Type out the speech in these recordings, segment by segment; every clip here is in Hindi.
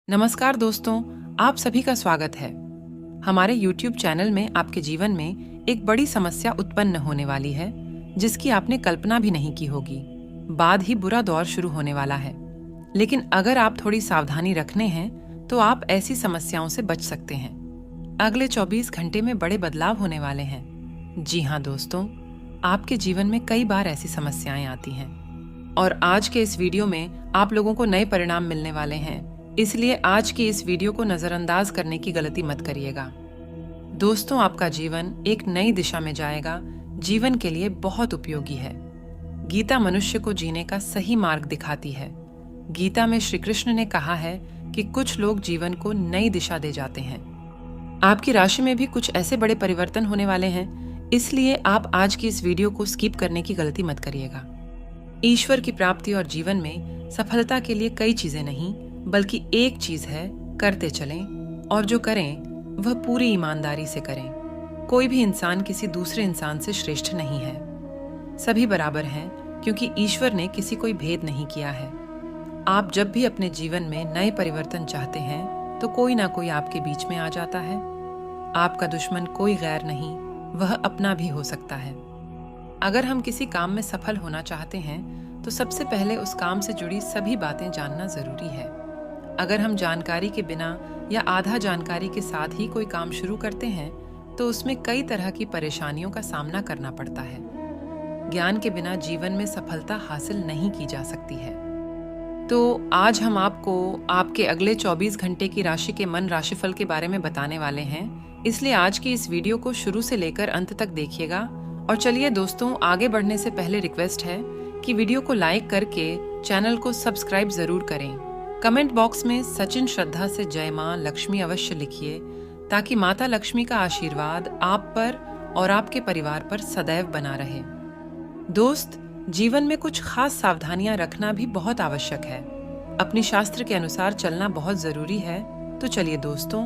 नमस्कार दोस्तों, आप सभी का स्वागत है। हमारे YouTube चैनल में आपके जीवन में एक बड़ी समस्या उत्पन्न होने वाली है, जिसकी आपने कल्पना भी नहीं की होगी। बाद ही बुरा दौर शुरू होने वाला है, लेकिन अगर आप थोड़ी सावधानी रखने हैं, तो आप ऐसी समस्याओं से बच सकते हैं। अगले 24 घंटे में बड़े बदलाव होने वाले हैं। जी हाँ दोस्तों, आपके जीवन में कई बार ऐसी समस्याएं आती हैं, और आज के इस वीडियो में आप लोगों को नए परिणाम मिलने वाले हैं। इसलिए आज की इस वीडियो को नजरअंदाज करने की गलती मत करिएगा। दोस्तों, आपका जीवन एक नई दिशा में जाएगा, जीवन के लिए बहुत उपयोगी है। गीता मनुष्य को जीने का सही मार्ग दिखाती है। गीता में श्री कृष्ण ने कहा है कि कुछ लोग जीवन को नई दिशा दे जाते हैं। आपकी राशि में भी कुछ ऐसे बड़े परिवर्तन होने वाले हैं, इसलिए आप आज की इस वीडियो को स्किप करने की गलती मत करिएगा। ईश्वर की प्राप्ति और जीवन में सफलता के लिए कई चीजें नहीं, बल्कि एक चीज है, करते चलें, और जो करें वह पूरी ईमानदारी से करें। कोई भी इंसान किसी दूसरे इंसान से श्रेष्ठ नहीं है। सभी बराबर हैं, क्योंकि ईश्वर ने किसी कोई भेद नहीं किया है। आप जब भी अपने जीवन में नए परिवर्तन चाहते हैं, तो कोई ना कोई आपके बीच में आ जाता है। आपका दुश्मन कोई गैर नहीं, वह अपना भी हो सकता है। अगर हम किसी काम में सफल होना चाहते हैं, तो सबसे पहले उस काम से जुड़ी सभी बातें जानना जरूरी है। अगर हम जानकारी के बिना या आधा जानकारी के साथ ही कोई काम शुरू करते हैं, तो उसमें कई तरह की परेशानियों का सामना करना पड़ता है। ज्ञान के बिना जीवन में सफलता हासिल नहीं की जा सकती है। तो आज हम आपको आपके अगले 24 घंटे की राशि के मन राशिफल के बारे में बताने वाले हैं, इसलिए आज की इस वीडियो को शुरू से लेकर अंत तक देखिएगा। और चलिए दोस्तों, आगे बढ़ने से पहले रिक्वेस्ट है कि वीडियो को लाइक करके चैनल को सब्सक्राइब जरूर करें। कमेंट बॉक्स में सचिन श्रद्धा से जय मां लक्ष्मी अवश्य लिखिए, ताकि माता लक्ष्मी का आशीर्वाद आप पर और आपके परिवार पर सदैव बना रहे। दोस्त, जीवन में कुछ खास सावधानियां रखना भी बहुत आवश्यक है। अपनी शास्त्र के अनुसार चलना बहुत जरूरी है। तो चलिए दोस्तों,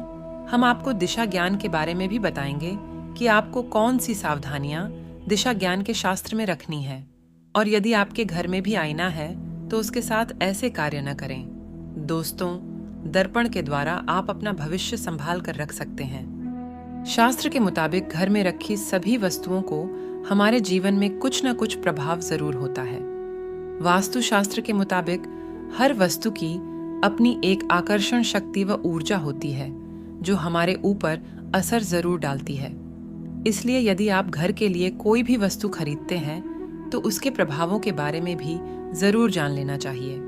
हम आपको दिशा ज्ञान के बारे में भी बताएंगे कि आपको कौन सी सावधानियां दिशा ज्ञान के शास्त्र में रखनी है। और यदि आपके घर में भी आईना है, तो उसके साथ ऐसे कार्य न करें। दोस्तों, दर्पण के द्वारा आप अपना भविष्य संभाल कर रख सकते हैं। शास्त्र के मुताबिक घर में रखी सभी वस्तुओं को हमारे जीवन में कुछ न कुछ प्रभाव जरूर होता है। वास्तु शास्त्र के मुताबिक हर वस्तु की अपनी एक आकर्षण शक्ति व ऊर्जा होती है, जो हमारे ऊपर असर जरूर डालती है। इसलिए यदि आप घर के लिए कोई भी वस्तु खरीदते हैं, तो उसके प्रभावों के बारे में भी जरूर जान लेना चाहिए।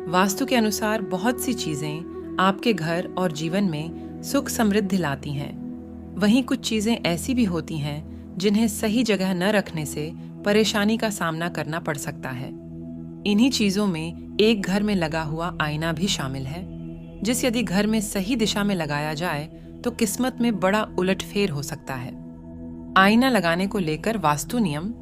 वास्तु के अनुसार बहुत सी चीजें आपके घर और जीवन में सुख समृद्धि लाती हैं। वहीं कुछ चीजें ऐसी भी होती हैं जिन्हें सही जगह न रखने से परेशानी का सामना करना पड़ सकता है। इन्हीं चीजों में एक घर में लगा हुआ आईना भी शामिल है, जिस यदि घर में सही दिशा में लगाया जाए तो किस्मत में बड़ा उलटफेर हो सकता है। आईना लगाने को लेकर वास्तु नियम।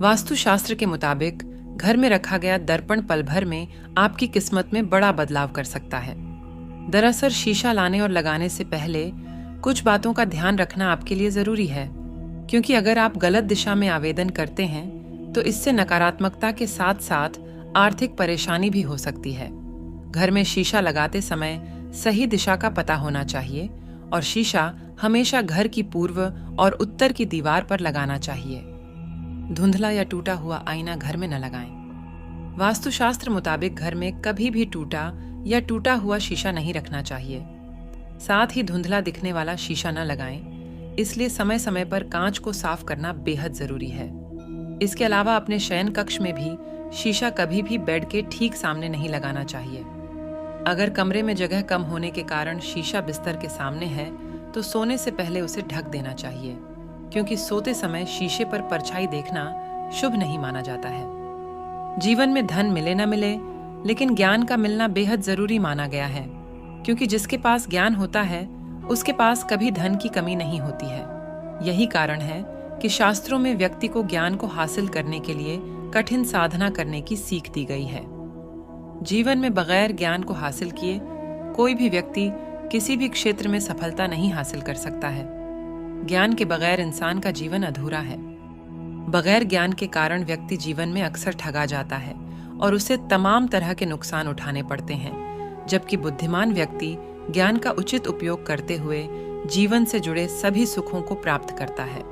वास्तु शास्त्र के मुताबिक घर में रखा गया दर्पण पल भर में आपकी किस्मत में बड़ा बदलाव कर सकता है। दरअसल शीशा लाने और लगाने से पहले कुछ बातों का ध्यान रखना आपके लिए जरूरी है, क्योंकि अगर आप गलत दिशा में आवेदन करते हैं, तो इससे नकारात्मकता के साथ साथ आर्थिक परेशानी भी हो सकती है। घर में शीशा लगाते समय सही दिशा का पता होना चाहिए, और शीशा हमेशा घर की पूर्व और उत्तर की दीवार पर लगाना चाहिए। धुंधला या टूटा हुआ आईना घर में न लगाएं। वास्तुशास्त्र मुताबिक घर में कभी भी टूटा या टूटा हुआ शीशा नहीं रखना चाहिए। साथ ही धुंधला दिखने वाला शीशा न लगाएं, इसलिए समय समय पर कांच को साफ करना बेहद जरूरी है। इसके अलावा अपने शयन कक्ष में भी शीशा कभी भी बेड के ठीक सामने नहीं लगाना चाहिए। अगर कमरे में जगह कम होने के कारण शीशा बिस्तर के सामने है, तो सोने से पहले उसे ढक देना चाहिए, क्योंकि सोते समय शीशे पर परछाई देखना शुभ नहीं माना जाता है। जीवन में धन मिले न मिले, लेकिन ज्ञान का मिलना बेहद जरूरी माना गया है, क्योंकि जिसके पास ज्ञान होता है, उसके पास कभी धन की कमी नहीं होती है। यही कारण है कि शास्त्रों में व्यक्ति को ज्ञान को हासिल करने के लिए कठिन साधना करने की सीख दी गई है। जीवन में बगैर ज्ञान को हासिल किए कोई भी व्यक्ति किसी भी क्षेत्र में सफलता नहीं हासिल कर सकता है। ज्ञान के बगैर इंसान का जीवन अधूरा है। बगैर ज्ञान के कारण व्यक्ति जीवन में अक्सर ठगा जाता है और उसे तमाम तरह के नुकसान उठाने पड़ते हैं, जबकि बुद्धिमान व्यक्ति ज्ञान का उचित उपयोग करते हुए जीवन से जुड़े सभी सुखों को प्राप्त करता है।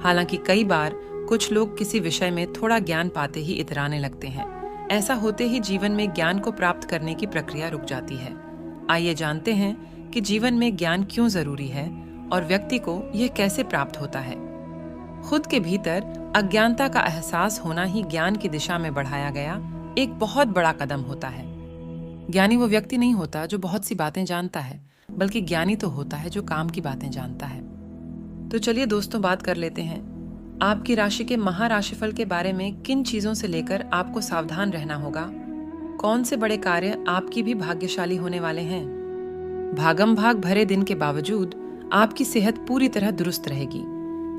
हालांकि कई बार कुछ लोग किसी विषय में थोड़ा ज्ञान पाते ही इतराने लगते हैं। ऐसा होते ही जीवन में ज्ञान को प्राप्त करने की प्रक्रिया रुक जाती है। आइए जानते हैं कि जीवन में ज्ञान क्यों जरूरी है और व्यक्ति को यह कैसे प्राप्त होता है। खुद के भीतर अज्ञानता का एहसास होना ही ज्ञान की दिशा में बढ़ाया गया एक बहुत बड़ा कदम होता है। ज्ञानी वो व्यक्ति नहीं होता जो बहुत सी बातें जानता है, बल्कि ज्ञानी तो होता है जो काम की बातें जानता है। तो चलिए दोस्तों, बात कर लेते हैं आपकी राशि के महाराशिफल के बारे में। किन चीजों से लेकर आपको सावधान रहना होगा, कौन से बड़े कार्य आपकी भी भाग्यशाली होने वाले हैं। भागम भाग भरे दिन के बावजूद आपकी सेहत पूरी तरह दुरुस्त रहेगी।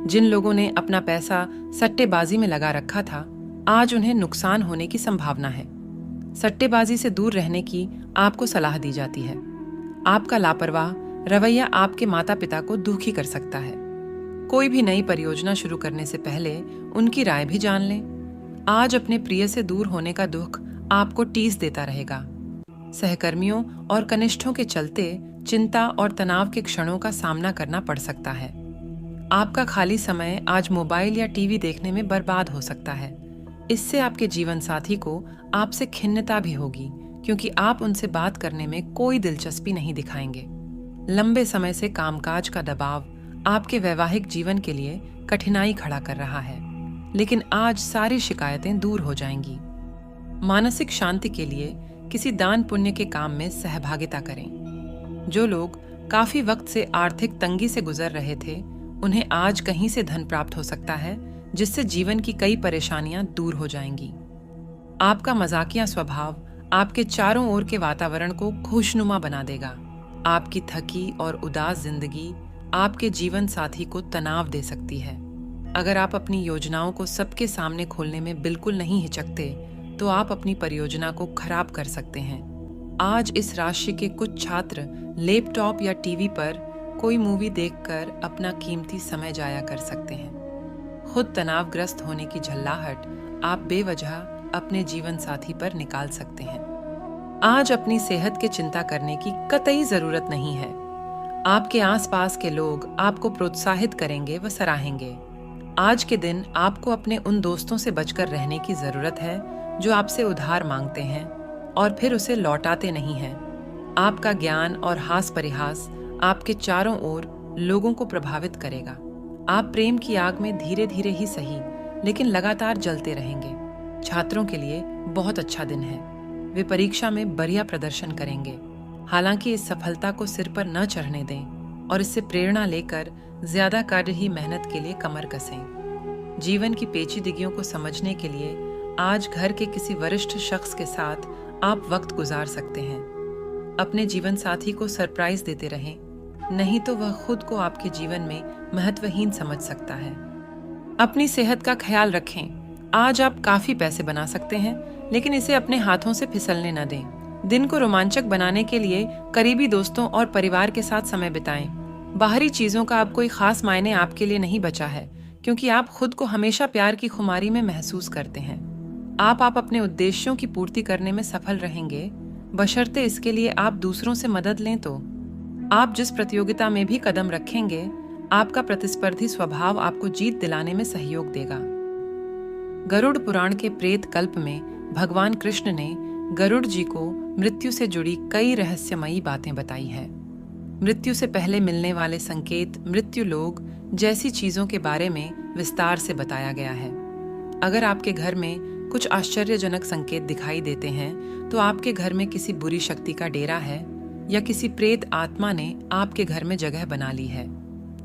जिन लोगों ने अपना पैसा सट्टेबाजी में लगा रखा था, आज उन्हें नुकसान होने की संभावना है। सट्टेबाजी से दूर रहने की आपको सलाह दी जाती है। आपका लापरवाह रवैया आपके माता पिता को दुखी कर सकता है। कोई भी नई परियोजना शुरू करने से पहले उनकी राय भी जान लें। आज अपने प्रिय से दूर होने का दुख आपको टीस देता रहेगा। सहकर्मियों और कनिष्ठों के चलते चिंता और तनाव के क्षणों का सामना करना पड़ सकता है। आपका खाली समय आज मोबाइल या टीवी देखने में बर्बाद हो सकता है। इससे आपके जीवन साथी को आपसे खिन्नता भी होगी, क्योंकि आप उनसे बात करने में कोई दिलचस्पी नहीं दिखाएंगे। लंबे समय से कामकाज का दबाव आपके वैवाहिक जीवन के लिए कठिनाई खड़ा कर रहा है, लेकिन आज सारी शिकायतें दूर हो जाएंगी। मानसिक शांति के लिए किसी दान पुण्य के काम में सहभागिता करें। जो लोग काफी वक्त से आर्थिक तंगी से गुजर रहे थे, उन्हें आज कहीं से धन प्राप्त हो सकता है, जिससे जीवन की कई परेशानियां दूर हो जाएंगी। आपका मजाकिया स्वभाव आपके चारों ओर के वातावरण को खुशनुमा बना देगा। आपकी थकी और उदास जिंदगी आपके जीवन साथी को तनाव दे सकती है। अगर आप अपनी योजनाओं को सबके सामने खोलने में बिल्कुल नहीं हिचकते, तो आप अपनी परियोजना को खराब कर सकते हैं। आज इस राशि के कुछ छात्र लैपटॉप या टीवी पर कोई मूवी देखकर अपना कीमती समय जाया कर सकते हैं। खुद तनावग्रस्त होने की झल्लाहट आप बेवजह अपने जीवन साथी पर निकाल सकते हैं। आज अपनी सेहत की चिंता करने की कतई जरूरत नहीं है। आपके आसपास के लोग आपको प्रोत्साहित करेंगे व सराहेंगे। आज के दिन आपको अपने उन दोस्तों से बचकर रहने की जरूरत है जो आपसे उधार मांगते हैं और फिर उसे लौटाते नहीं हैं। आपका ज्ञान और हास परिहास आपके चारों ओर लोगों को प्रभावित करेगा। आप प्रेम की आग में धीरे धीरे ही सही, लेकिन लगातार जलते रहेंगे। छात्रों के लिए बहुत अच्छा दिन है। वे परीक्षा में बढ़िया प्रदर्शन करेंगे। हालांकि इस सफलता को सिर पर न चढ़ने दें और इससे प्रेरणा लेकर ज्यादा कार्य ही मेहनत के लिए कमर कसें। जीवन की पेचीदगियों को समझने के लिए आज घर के किसी वरिष्ठ शख्स के साथ आप वक्त गुजार सकते हैं। अपने जीवन साथी को सरप्राइज देते रहें, नहीं तो वह खुद को आपके जीवन में महत्वहीन समझ सकता है। अपनी सेहत का ख्याल रखें। आज आप काफी पैसे बना सकते हैं, लेकिन इसे अपने हाथों से फिसलने न दें। दिन को रोमांचक बनाने के लिए करीबी दोस्तों और परिवार के साथ समय बिताएं। बाहरी चीजों का अब कोई खास मायने आपके लिए नहीं बचा है, क्योंकि आप खुद को हमेशा प्यार की खुमारी में महसूस करते हैं। आप अपने उद्देश्यों की पूर्ति करने में सफल रहेंगे, बशर्ते इसके लिए आप दूसरों से मदद लें। तो आप जिस प्रतियोगिता में भी कदम रखेंगे, आपका प्रतिस्पर्धी स्वभाव आपको जीत दिलाने में सहयोग देगा। गरुड़ पुराण के प्रेत कल्प में भगवान कृष्ण ने गरुड़ जी को मृत्यु से जुड़ी कई रहस्यमयी बातें बताई है। मृत्यु से पहले मिलने वाले संकेत, मृत्यु लोग जैसी चीजों के बारे में विस्तार से बताया गया है। अगर आपके घर में कुछ आश्चर्यजनक संकेत दिखाई देते हैं, तो आपके घर में किसी बुरी शक्ति का डेरा है या किसी प्रेत आत्मा ने आपके घर में जगह बना ली है।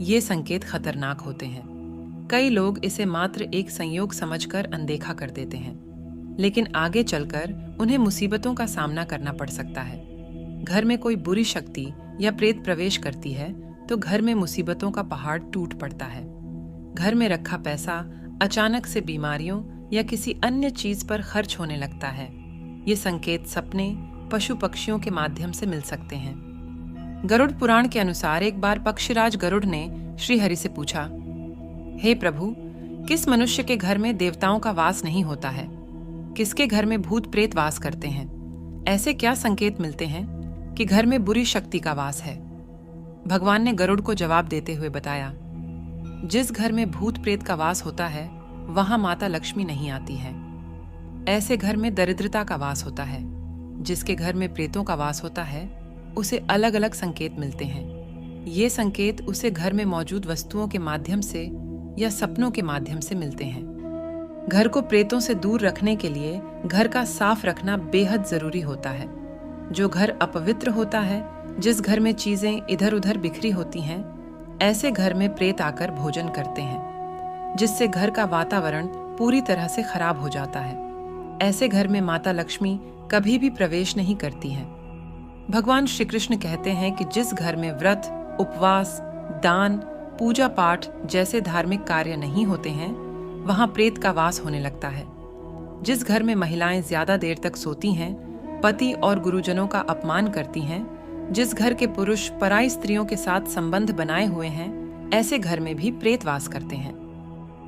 ये संकेत खतरनाक होते हैं। कई लोग इसे मात्र एक संयोग समझकर अनदेखा कर देते हैं, लेकिन आगे चलकर उन्हें मुसीबतों का सामना करना पड़ सकता है। घर में कोई बुरी शक्ति या प्रेत प्रवेश करती है तो घर में मुसीबतों का पहाड़ टूट पड़ता है। घर में रखा पैसा अचानक से बीमारियों या किसी अन्य चीज पर खर्च होने लगता है। ये संकेत सपने, पशु पक्षियों के माध्यम से मिल सकते हैं। गरुड़ पुराण के अनुसार एक बार पक्षीराज गरुड़ ने श्री हरि से पूछा, हे प्रभु, किस मनुष्य के घर में देवताओं का वास नहीं होता है? किसके घर में भूत प्रेत वास करते हैं? ऐसे क्या संकेत मिलते हैं कि घर में बुरी शक्ति का वास है। भगवान ने गरुड़ को जवाब देते हुए बताया, जिस घर में भूत प्रेत का वास होता है वहां माता लक्ष्मी नहीं आती है। ऐसे घर में दरिद्रता का वास होता है। जिसके घर में प्रेतों का वास होता है उसे अलग अलग संकेत मिलते हैं। ये संकेत उसे घर में मौजूद वस्तुओं के माध्यम से या सपनों के माध्यम से मिलते हैं। घर को प्रेतों से दूर रखने के लिए घर का साफ रखना बेहद जरूरी होता है। जो घर अपवित्र होता है, जिस घर में चीजें इधर उधर बिखरी होती हैं, ऐसे घर में प्रेत आकर भोजन करते हैं, जिससे घर का वातावरण पूरी तरह से खराब हो जाता है। ऐसे घर में माता लक्ष्मी कभी भी प्रवेश नहीं करती है। भगवान श्री कृष्ण कहते हैं कि जिस घर में व्रत, उपवास, दान, पूजा पाठ जैसे धार्मिक कार्य नहीं होते हैं, वहां प्रेत का वास होने लगता है। जिस घर में महिलाएं ज्यादा देर तक सोती हैं, पति और गुरुजनों का अपमान करती हैं, जिस घर के पुरुष पराई स्त्रियों के साथ संबंध बनाए हुए हैं, ऐसे घर में भी प्रेत वास करते हैं।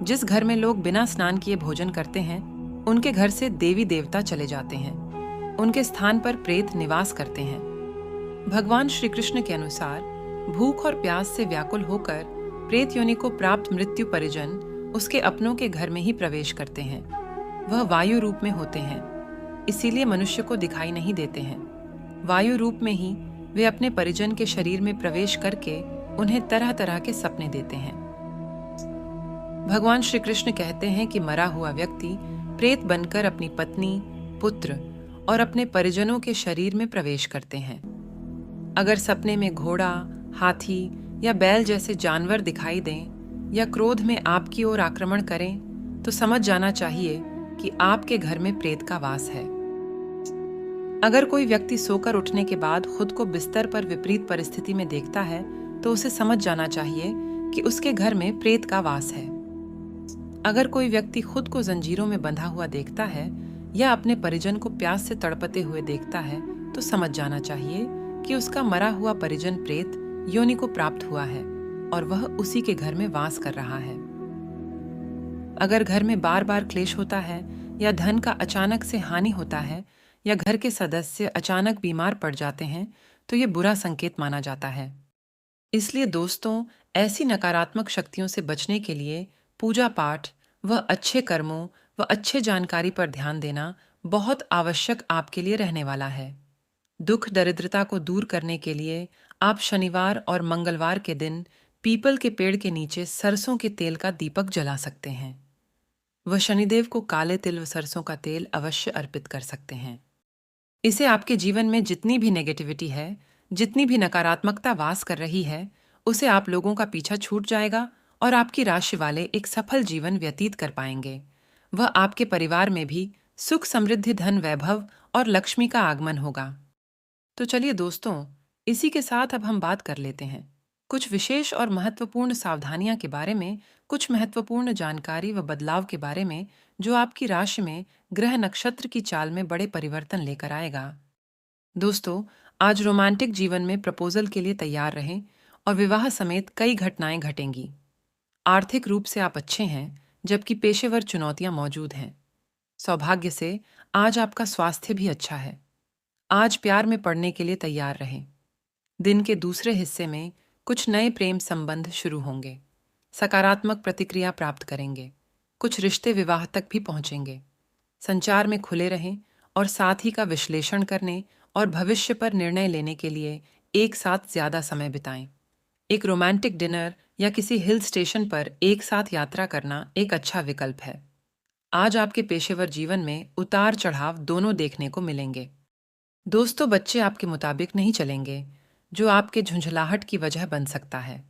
जिस घर में लोग बिना स्नान किए भोजन करते हैं, उनके घर से देवी देवता चले जाते हैं। उनके स्थान पर प्रेत निवास करते हैं। भगवान श्री कृष्ण के अनुसार भूख और प्यास से व्याकुल होकर प्रेत योनि को प्राप्त मृत्यु परिजन उसके अपनों के घर में ही प्रवेश करते हैं। वह वायु रूप में होते हैं, इसीलिए मनुष्य को दिखाई नहीं देते हैं। वायु रूप में ही वे अपने परिजन के शरीर में प्रवेश करके उन्हें तरह तरह के सपने देते हैं। भगवान श्री कृष्ण कहते हैं कि मरा हुआ व्यक्ति प्रेत बनकर अपनी पत्नी, पुत्र और अपने परिजनों के शरीर में प्रवेश करते हैं। अगर सपने में घोड़ा, हाथी या बैल जैसे जानवर दिखाई दें या क्रोध में आपकी ओर आक्रमण करें, तो समझ जाना चाहिए कि आपके घर में प्रेत का वास है। अगर कोई व्यक्ति सोकर उठने के बाद खुद को बिस्तर पर विपरीत परिस्थिति में देखता है, तो उसे समझ जाना चाहिए कि उसके घर में प्रेत का वास है। अगर कोई व्यक्ति खुद को जंजीरों में बंधा हुआ देखता है या अपने परिजन को प्यास से तड़पते हुए देखता है, तो समझ जाना चाहिए कि उसका मरा हुआ परिजन प्रेत योनि को प्राप्त हुआ है और वह उसी के घर में वास कर रहा है। अगर घर में बार बार क्लेश होता है या धन का अचानक से हानि होता है या घर के सदस्य अचानक बीमार पड़ जाते हैं, तो ये बुरा संकेत माना जाता है। इसलिए दोस्तों, ऐसी नकारात्मक शक्तियों से बचने के लिए पूजा पाठ व अच्छे कर्मों व अच्छे जानकारी पर ध्यान देना बहुत आवश्यक आपके लिए रहने वाला है। दुख दरिद्रता को दूर करने के लिए आप शनिवार और मंगलवार के दिन पीपल के पेड़ के नीचे सरसों के तेल का दीपक जला सकते हैं। वह शनिदेव को काले तिल व सरसों का तेल अवश्य अर्पित कर सकते हैं। इसे आपके जीवन में जितनी भी नेगेटिविटी है, जितनी भी नकारात्मकता वास कर रही है, उसे आप लोगों का पीछा छूट जाएगा और आपकी राशि वाले एक सफल जीवन व्यतीत कर पाएंगे। वह आपके परिवार में भी सुख, समृद्धि, धन, वैभव और लक्ष्मी का आगमन होगा। तो चलिए दोस्तों, इसी के साथ अब हम बात कर लेते हैं कुछ विशेष और महत्वपूर्ण सावधानियां के बारे में, कुछ महत्वपूर्ण जानकारी व बदलाव के बारे में जो आपकी राशि में ग्रह नक्षत्र की चाल में बड़े परिवर्तन लेकर आएगा। दोस्तों, आज रोमांटिक जीवन में प्रपोजल के लिए तैयार रहें और विवाह समेत कई घटनाएं घटेंगी। आर्थिक रूप से आप अच्छे हैं, जबकि पेशेवर चुनौतियां मौजूद हैं। सौभाग्य से आज आपका स्वास्थ्य भी अच्छा है। आज प्यार में पड़ने के लिए तैयार रहें। दिन के दूसरे हिस्से में कुछ नए प्रेम संबंध शुरू होंगे। सकारात्मक प्रतिक्रिया प्राप्त करेंगे। कुछ रिश्ते विवाह तक भी पहुंचेंगे। संचार में खुले रहें और साथी का विश्लेषण करने और भविष्य पर निर्णय लेने के लिए एक साथ ज्यादा समय बिताएं। एक रोमांटिक डिनर या किसी हिल स्टेशन पर एक साथ यात्रा करना एक अच्छा विकल्प है। आज आपके पेशेवर जीवन में उतार चढ़ाव दोनों देखने को मिलेंगे। दोस्तों, बच्चे आपके मुताबिक नहीं चलेंगे, जो आपके झुंझलाहट की वजह बन सकता है।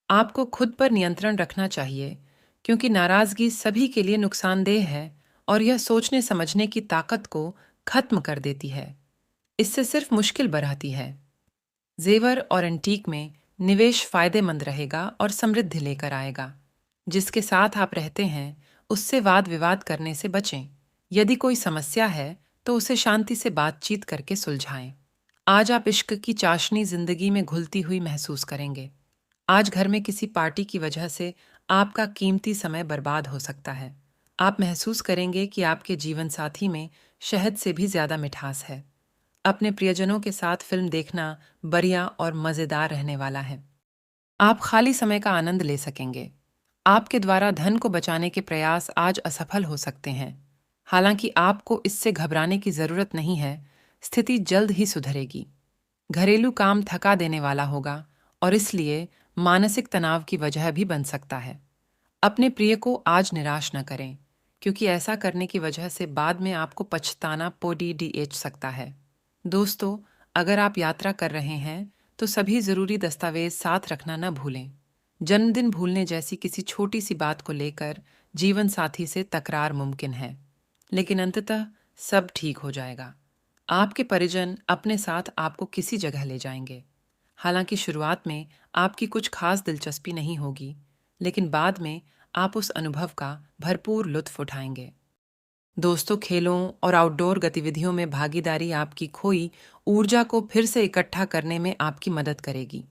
आपको खुद पर नियंत्रण रखना चाहिए, क्योंकि नाराजगी सभी के लिए नुकसानदेह है और यह सोचने समझने की ताकत को खत्म कर देती है। इससे सिर्फ मुश्किल बढ़ाती है। जेवर और एंटीक में निवेश फायदेमंद रहेगा और समृद्धि लेकर आएगा। जिसके साथ आप रहते हैं उससे वाद विवाद करने से बचें। यदि कोई समस्या है तो उसे शांति से बातचीत करके सुलझाएं। आज आप इश्क की चाशनी जिंदगी में घुलती हुई महसूस करेंगे। आज घर में किसी पार्टी की वजह से आपका कीमती समय बर्बाद हो सकता है। आप महसूस करेंगे कि आपके जीवन साथी में शहद से भी ज्यादा मिठास है। अपने प्रियजनों के साथ फिल्म देखना बढ़िया और मज़ेदार रहने वाला है। आप खाली समय का आनंद ले सकेंगे। आपके द्वारा धन को बचाने के प्रयास आज असफल हो सकते हैं। हालांकि आपको इससे घबराने की जरूरत नहीं है, स्थिति जल्द ही सुधरेगी। घरेलू काम थका देने वाला होगा और इसलिए मानसिक तनाव की वजह भी बन सकता है। अपने प्रिय को आज निराश न करें, क्योंकि ऐसा करने की वजह से बाद में आपको पछताना पड़ेच सकता है। दोस्तों, अगर आप यात्रा कर रहे हैं तो सभी जरूरी दस्तावेज साथ रखना न भूलें। जन्मदिन भूलने जैसी किसी छोटी सी बात को लेकर जीवन साथी से तकरार मुमकिन है, लेकिन अंततः सब ठीक हो जाएगा। आपके परिजन अपने साथ आपको किसी जगह ले जाएंगे। हालांकि शुरुआत में आपकी कुछ खास दिलचस्पी नहीं होगी, लेकिन बाद में आप उस अनुभव का भरपूर लुत्फ उठाएंगे। दोस्तों, खेलों और आउटडोर गतिविधियों में भागीदारी आपकी खोई ऊर्जा को फिर से इकट्ठा करने में आपकी मदद करेगी।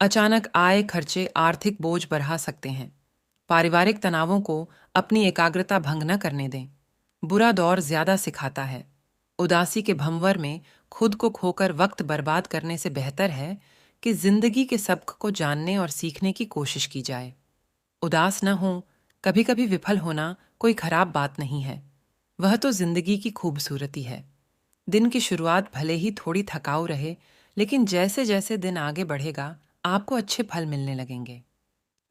अचानक आय खर्चे आर्थिक बोझ बढ़ा सकते हैं। पारिवारिक तनावों को अपनी एकाग्रता भंग न करने दें। बुरा दौर ज्यादा सिखाता है। उदासी के भंवर में खुद को खोकर वक्त बर्बाद करने से बेहतर है कि जिंदगी के सबक को जानने और सीखने की कोशिश की जाए। उदास न हो, कभी कभी विफल होना कोई खराब बात नहीं है, वह तो जिंदगी की खूबसूरती है। दिन की शुरुआत भले ही थोड़ी थकाऊ रहे, लेकिन जैसे जैसे दिन आगे बढ़ेगा आपको अच्छे फल मिलने लगेंगे।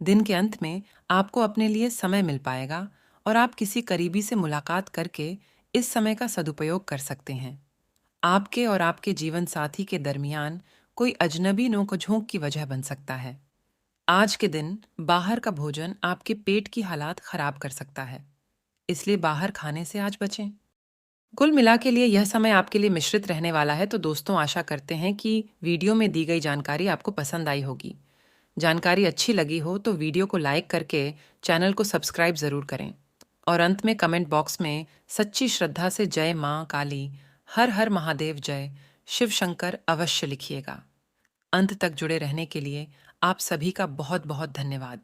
दिन के अंत में आपको अपने लिए समय मिल पाएगा और आप किसी करीबी से मुलाकात करके इस समय का सदुपयोग कर सकते हैं। आपके और आपके जीवन साथी के दरमियान कोई अजनबी नोक-झोंक की वजह बन सकता है। आज के दिन बाहर का भोजन आपके पेट की हालात खराब कर सकता है, इसलिए बाहर खाने से आज बचें। कुल मिला के लिए यह समय आपके लिए मिश्रित रहने वाला है। तो दोस्तों, आशा करते हैं कि वीडियो में दी गई जानकारी आपको पसंद आई होगी। जानकारी अच्छी लगी हो तो वीडियो को लाइक करके चैनल को सब्सक्राइब ज़रूर करें और अंत में कमेंट बॉक्स में सच्ची श्रद्धा से जय माँ काली, हर हर महादेव जय, शिव शंकर अवश्य लिखिएगा। अंत तक जुड़े रहने के लिए आप सभी का बहुत बहुत धन्यवाद।